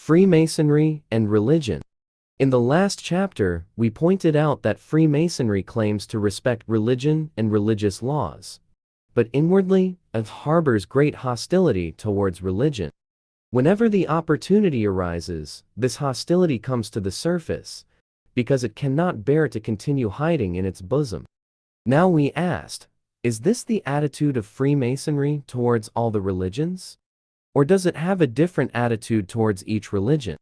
Freemasonry and religion. In the last chapter, we pointed out that Freemasonry claims to respect religion and religious laws, but inwardly, it harbors great hostility towards religion. Whenever the opportunity arises, this hostility comes to the surface, because it cannot bear to continue hiding in its bosom. Now we asked, is this the attitude of Freemasonry towards all the religions? Or does it have a different attitude towards each religion?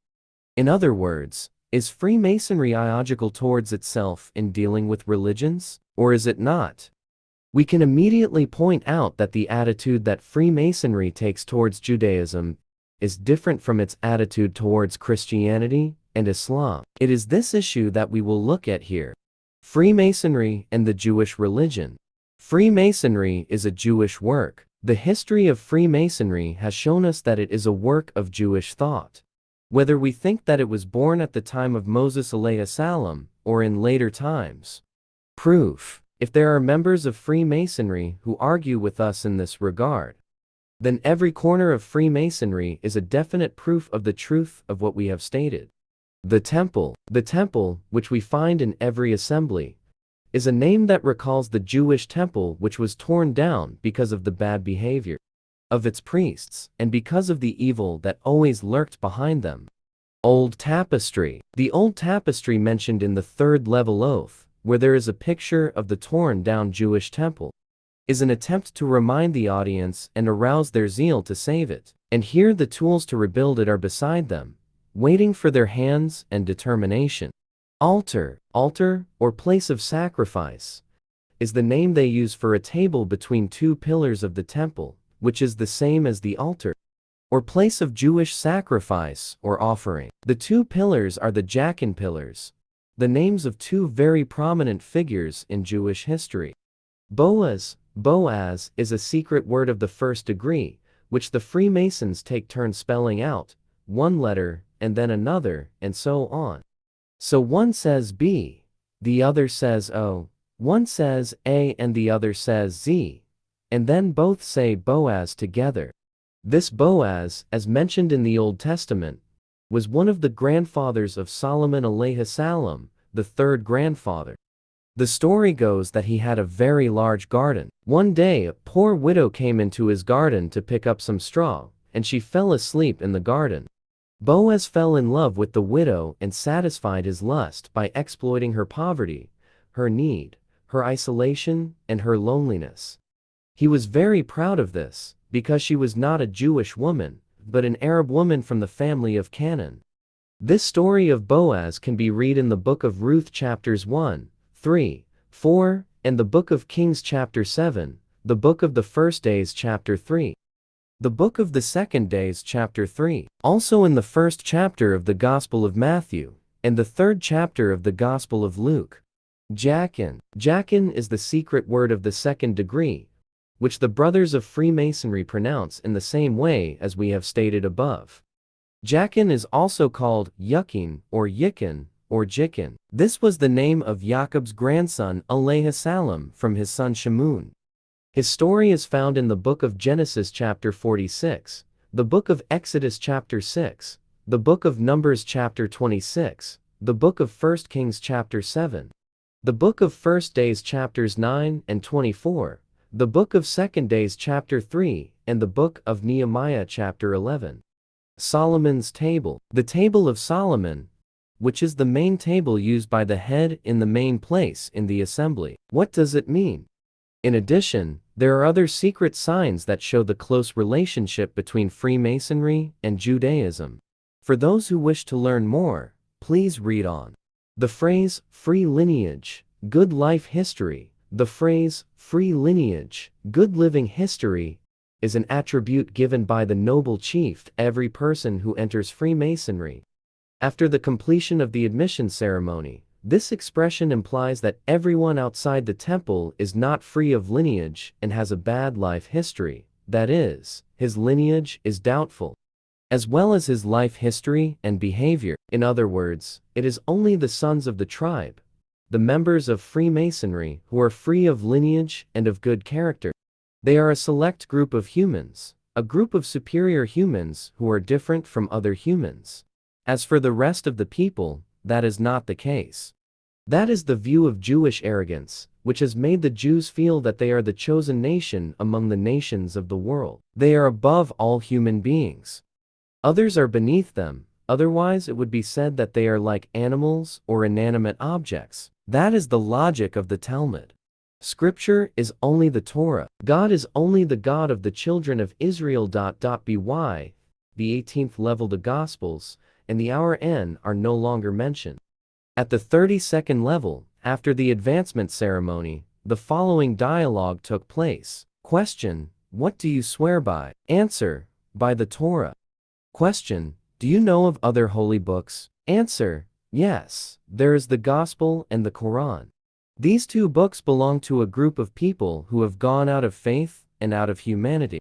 In other words, is Freemasonry ideological towards itself in dealing with religions, or is it not? We can immediately point out that the attitude that Freemasonry takes towards Judaism is different from its attitude towards Christianity and Islam. It is this issue that we will look at here. Freemasonry and the Jewish religion. Freemasonry is a Jewish work. The history of Freemasonry has shown us that it is a work of Jewish thought. Whether we think that it was born at the time of Moses alayhi salam or in later times. Proof. If there are members of Freemasonry who argue with us in this regard, then every corner of Freemasonry is a definite proof of the truth of what we have stated. The temple, which we find in every assembly, is a name that recalls the Jewish temple which was torn down because of the bad behavior of its priests and because of the evil that always lurked behind them. Old tapestry. The old tapestry mentioned in the third level oath, where there is a picture of the torn down Jewish temple, is an attempt to remind the audience and arouse their zeal to save it. And here the tools to rebuild it are beside them, waiting for their hands and determination. Altar, or place of sacrifice, is the name they use for a table between two pillars of the temple, which is the same as the altar, or place of Jewish sacrifice or offering. The two pillars are the Jachin pillars, the names of two very prominent figures in Jewish history. Boaz is a secret word of the first degree, which the Freemasons take turns spelling out, one letter and then another, and so on. So one says B, the other says O, one says A and the other says Z, and then both say Boaz together. This Boaz, as mentioned in the Old Testament, was one of the grandfathers of Solomon alayhi salam, the third grandfather. The story goes that he had a very large garden. One day a poor widow came into his garden to pick up some straw, and she fell asleep in the garden. Boaz fell in love with the widow and satisfied his lust by exploiting her poverty, her need, her isolation, and her loneliness. He was very proud of this, because she was not a Jewish woman, but an Arab woman from the family of Canaan. This story of Boaz can be read in the book of Ruth chapters 1, 3, 4, and the book of Kings chapter 7, the book of the first days chapter 3. The book of the second days chapter 3, also in the first chapter of the Gospel of Matthew, and the third chapter of the Gospel of Luke. Jachin is the secret word of the second degree, which the brothers of Freemasonry pronounce in the same way as we have stated above. Jachin is also called Yuchin or Yikin or Jichin. This was the name of Jacob's grandson alayhi salam from his son Shamun. His story is found in the book of Genesis chapter 46, the book of Exodus chapter 6, the book of Numbers chapter 26, the book of 1 Kings chapter 7, the book of 1 Days chapters 9 and 24, the book of 2 Days chapter 3, and the book of Nehemiah chapter 11. Solomon's table. The table of Solomon, which is the main table used by the head in the main place in the assembly. What does it mean? In addition, there are other secret signs that show the close relationship between Freemasonry and Judaism. For those who wish to learn more, please read on. The phrase, free lineage, good life history. The phrase, free lineage, good living history, is an attribute given by the noble chief to every person who enters Freemasonry. After the completion of the admission ceremony, this expression implies that everyone outside the temple is not free of lineage and has a bad life history, that is, his lineage is doubtful, as well as his life history and behavior. In other words, it is only the sons of the tribe, the members of Freemasonry, who are free of lineage and of good character. They are a select group of humans, a group of superior humans who are different from other humans. As for the rest of the people, that is not the case. That is the view of Jewish arrogance, which has made the Jews feel that they are the chosen nation among the nations of the world. They are above all human beings. Others are beneath them, otherwise it would be said that they are like animals or inanimate objects. That is the logic of the Talmud. Scripture is only the Torah. God is only the God of the children of Israel. By the 18th level, the Gospels and the hour N are no longer mentioned. At the 32nd level, after the advancement ceremony, the following dialogue took place. Question: what do you swear by? Answer: by the Torah. Question: do you know of other holy books? Answer: yes, there is the Gospel and the Quran. These two books belong to a group of people who have gone out of faith and out of humanity.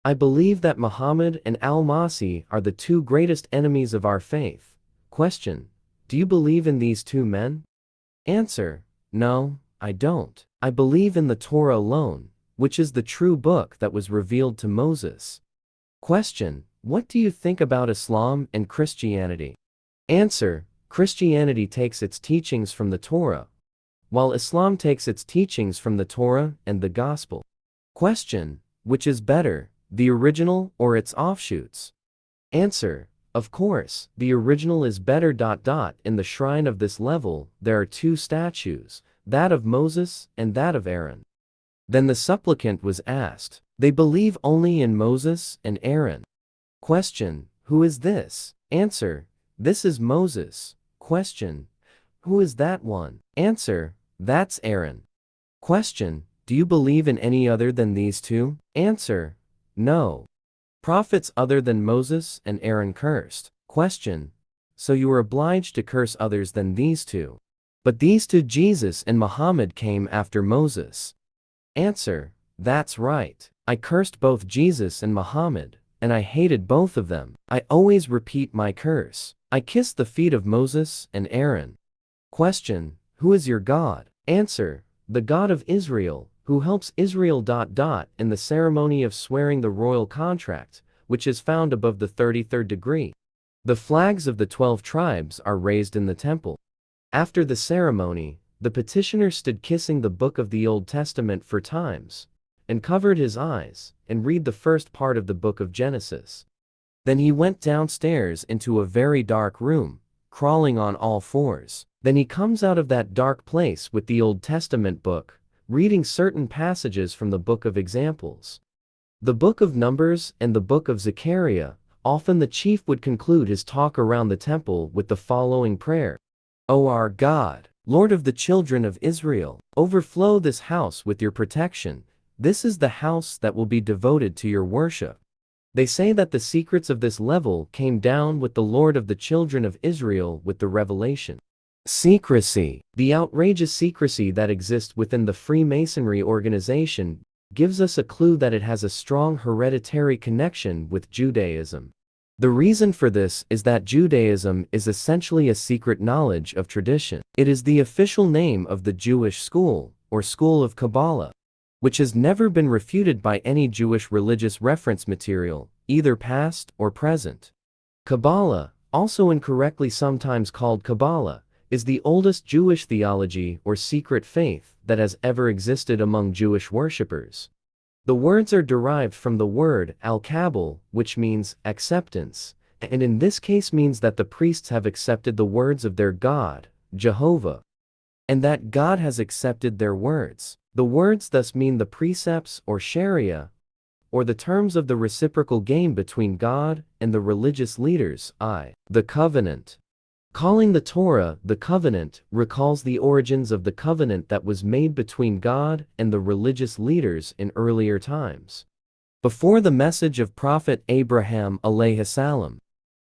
I believe that Muhammad and Al-Masih are the two greatest enemies of our faith. Question: do you believe in these two men? Answer: no, I don't. I believe in the Torah alone, which is the true book that was revealed to Moses. Question: what do you think about Islam and Christianity? Answer: Christianity takes its teachings from the Torah, while Islam takes its teachings from the Torah and the Gospel. Question: which is better, the original or its offshoots? Answer: of course, the original is better. In the shrine of this level, there are two statues, that of Moses and that of Aaron. Then the supplicant was asked, they believe only in Moses and Aaron. Question: who is this? Answer: this is Moses. Question: who is that one? Answer: that's Aaron. Question: do you believe in any other than these two? Answer: no. Prophets other than Moses and Aaron cursed. Question: so you are obliged to curse others than these two? But these two, Jesus and Muhammad, came after Moses. Answer: that's right. I cursed both Jesus and Muhammad, and I hated both of them. I always repeat my curse. I kissed the feet of Moses and Aaron. Question: who is your God? Answer: the God of Israel, who helps Israel. In the ceremony of swearing the royal contract, which is found above the 33rd degree, the flags of the 12 tribes are raised in the temple. After the ceremony, the petitioner stood kissing the book of the Old Testament 4 times, and covered his eyes, and read the first part of the book of Genesis. Then he went downstairs into a very dark room, crawling on all fours. Then he comes out of that dark place with the Old Testament book, reading certain passages from the book of Examples, the book of Numbers and the book of Zechariah. Often the chief would conclude his talk around the temple with the following prayer: O our God, Lord of the children of Israel, overflow this house with your protection. This is the house that will be devoted to your worship. They say that the secrets of this level came down with the Lord of the children of Israel with the revelation. Secrecy. The outrageous secrecy that exists within the Freemasonry organization gives us a clue that it has a strong hereditary connection with Judaism. The reason for this is that Judaism is essentially a secret knowledge of tradition. It is the official name of the Jewish school, or school of Kabbalah, which has never been refuted by any Jewish religious reference material, either past or present. Kabbalah, also incorrectly sometimes called Kabbalah, is the oldest Jewish theology or secret faith that has ever existed among Jewish worshippers. The words are derived from the word al-Kabul, which means acceptance, and in this case means that the priests have accepted the words of their God, Jehovah, and that God has accepted their words. The words thus mean the precepts or Sharia, or the terms of the reciprocal game between God and the religious leaders, the covenant. Calling the Torah the covenant recalls the origins of the covenant that was made between God and the religious leaders in earlier times, before the message of Prophet Abraham alayhi salam.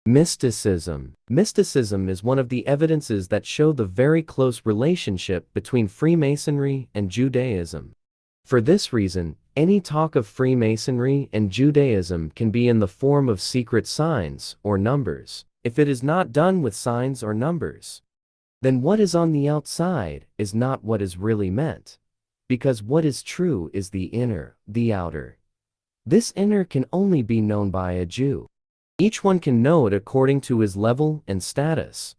Mysticism. Mysticism is one of the evidences that show the very close relationship between Freemasonry and Judaism. For this reason, any talk of Freemasonry and Judaism can be in the form of secret signs or numbers. If it is not done with signs or numbers, then what is on the outside is not what is really meant, because what is true is the inner, the outer. This inner can only be known by a Jew. Each one can know it according to his level and status.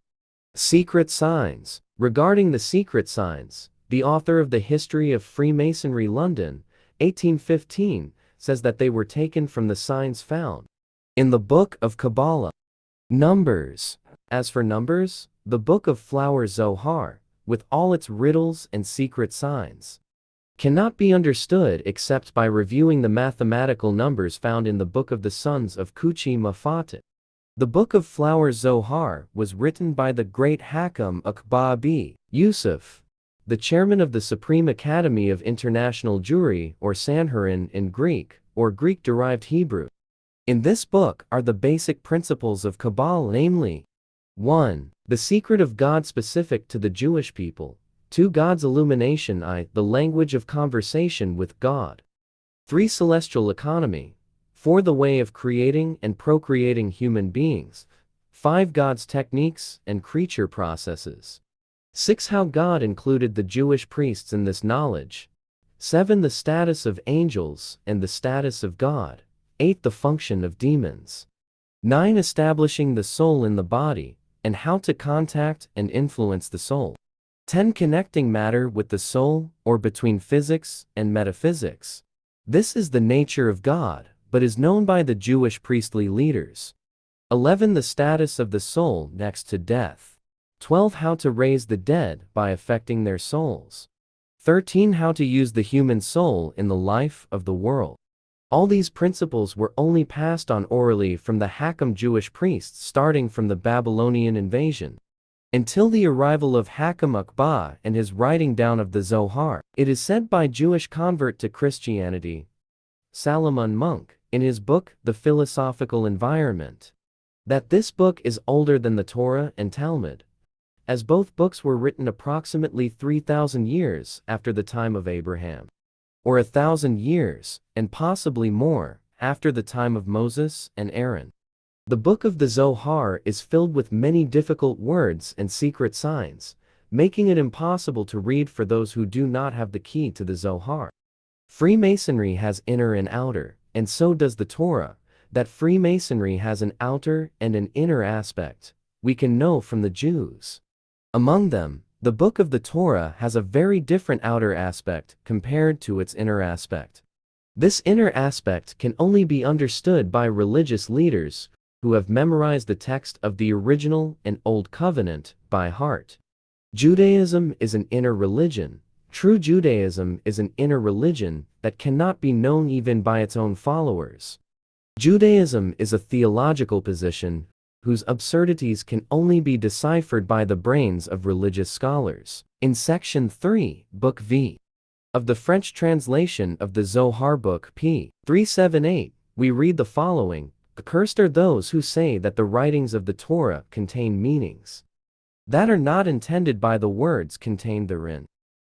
Secret signs. Regarding the secret signs, the author of the History of Freemasonry London, 1815, says that they were taken from the signs found in the Book of Kabbalah. Numbers. As for numbers, the Book of Flower Zohar, with all its riddles and secret signs, cannot be understood except by reviewing the mathematical numbers found in the Book of the Sons of Kuchi Mafatit. The Book of Flower Zohar was written by the great Hakam Akbabi Yusuf, the chairman of the Supreme Academy of International Jewry, or Sanhedrin in Greek, or Greek-derived Hebrew. In this book are the basic principles of Kabbalah, namely: 1. The secret of God specific to the Jewish people. 2. God's illumination, the language of conversation with God. 3. Celestial economy. 4. The way of creating and procreating human beings. 5. God's techniques and creature processes. 6. How God included the Jewish priests in this knowledge. 7. The status of angels and the status of God. 8. The function of demons. 9. Establishing the soul in the body, and how to contact and influence the soul. 10. Connecting matter with the soul, or between physics and metaphysics. This is the nature of God, but is known by the Jewish priestly leaders. 11. The status of the soul next to death. 12. How to raise the dead by affecting their souls. 13. How to use the human soul in the life of the world. All these principles were only passed on orally from the Hakam Jewish priests starting from the Babylonian invasion until the arrival of Hakam Akba and his writing down of the Zohar. It is said by Jewish convert to Christianity, Salomon Munk, in his book The Philosophical Environment, that this book is older than the Torah and Talmud, as both books were written approximately 3,000 years after the time of Abraham, or 1,000 years, and possibly more, after the time of Moses and Aaron. The book of the Zohar is filled with many difficult words and secret signs, making it impossible to read for those who do not have the key to the Zohar. Freemasonry has inner and outer, and so does the Torah. That Freemasonry has an outer and an inner aspect, we can know from the Jews. Among them, the book of the Torah has a very different outer aspect compared to its inner aspect. This inner aspect can only be understood by religious leaders who have memorized the text of the original and Old Covenant by heart. Judaism is an inner religion. True Judaism is an inner religion that cannot be known even by its own followers. Judaism is a theological position whose absurdities can only be deciphered by the brains of religious scholars. In Section 3, Book V, of the French translation of the Zohar Book p. 378, we read the following: Accursed are those who say that the writings of the Torah contain meanings that are not intended by the words contained therein.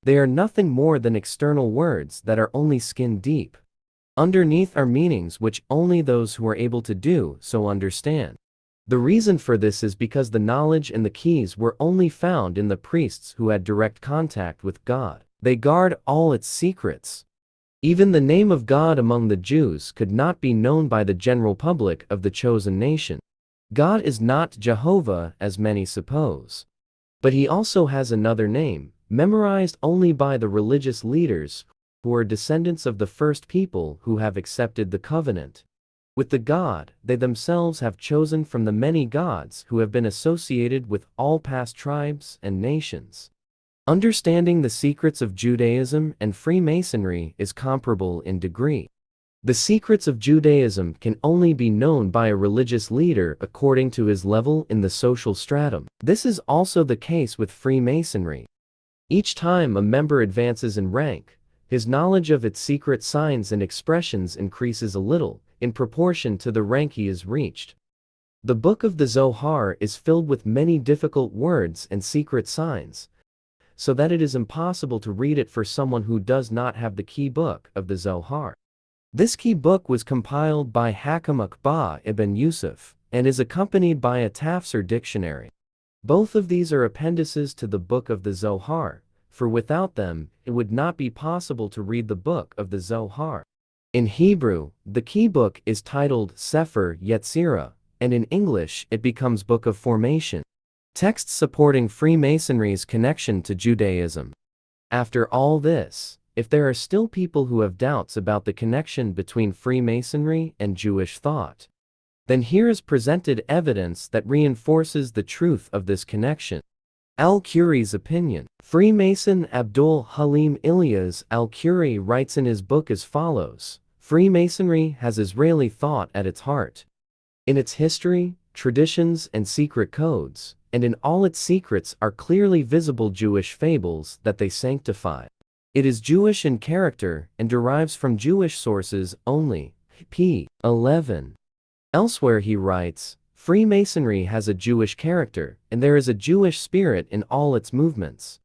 They are nothing more than external words that are only skin deep. Underneath are meanings which only those who are able to do so understand. The reason for this is because the knowledge and the keys were only found in the priests who had direct contact with God. They guard all its secrets. Even the name of God among the Jews could not be known by the general public of the chosen nation. God is not Jehovah as many suppose. But he also has another name, memorized only by the religious leaders who are descendants of the first people who have accepted the covenant with the God they themselves have chosen from the many gods who have been associated with all past tribes and nations. Understanding the secrets of Judaism and Freemasonry is comparable in degree. The secrets of Judaism can only be known by a religious leader according to his level in the social stratum. This is also the case with Freemasonry. Each time a member advances in rank, his knowledge of its secret signs and expressions increases a little, in proportion to the rank he has reached. The book of the Zohar is filled with many difficult words and secret signs, so that it is impossible to read it for someone who does not have the key book of the Zohar. This key book was compiled by Hakam Akba ibn Yusuf, and is accompanied by a Tafsir dictionary. Both of these are appendices to the book of the Zohar, for without them, it would not be possible to read the book of the Zohar. In Hebrew, the key book is titled Sefer Yetzirah, and in English it becomes Book of Formation. Texts supporting Freemasonry's connection to Judaism. After all this, if there are still people who have doubts about the connection between Freemasonry and Jewish thought, then here is presented evidence that reinforces the truth of this connection. Al-Khoury's opinion. Freemason Abdul Halim Ilyas Al-Khoury writes in his book as follows: Freemasonry has Israeli thought at its heart. In its history, traditions, and secret codes, and in all its secrets are clearly visible Jewish fables that they sanctify. It is Jewish in character and derives from Jewish sources only. p. 11. Elsewhere he writes, Freemasonry has a Jewish character, and there is a Jewish spirit in all its movements.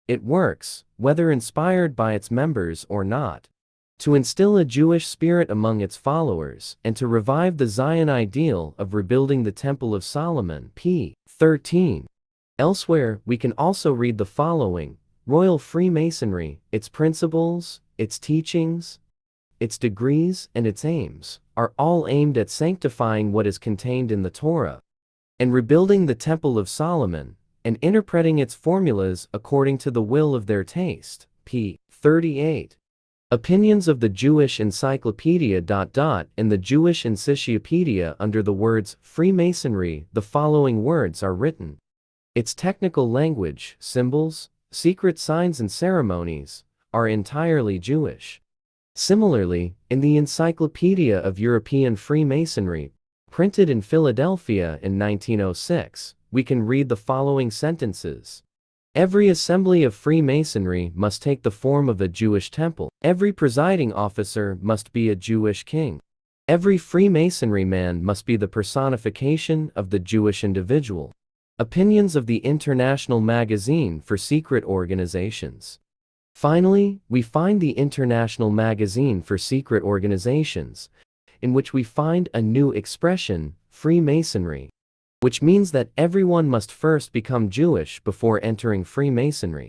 It works, whether inspired by its members or not, to instill a Jewish spirit among its followers and to revive the Zion ideal of rebuilding the Temple of Solomon. p. 13. Elsewhere, we can also read the following: Royal Freemasonry, its principles, its teachings, its degrees, and its aims, are all aimed at sanctifying what is contained in the Torah, and rebuilding the Temple of Solomon, and interpreting its formulas according to the will of their taste. p. 38. Opinions of the Jewish Encyclopedia. In the Jewish Encyclopedia under the words Freemasonry, the following words are written. Its technical language, symbols, secret signs and ceremonies, are entirely Jewish. Similarly, in the Encyclopedia of European Freemasonry, printed in Philadelphia in 1906, we can read the following sentences. Every assembly of Freemasonry must take the form of a Jewish temple. Every presiding officer must be a Jewish king. Every Freemasonry man must be the personification of the Jewish individual. Opinions of the International Magazine for Secret Organizations. Finally, we find the International Magazine for Secret Organizations, in which we find a new expression, Freemasonry, which means that everyone must first become Jewish before entering Freemasonry.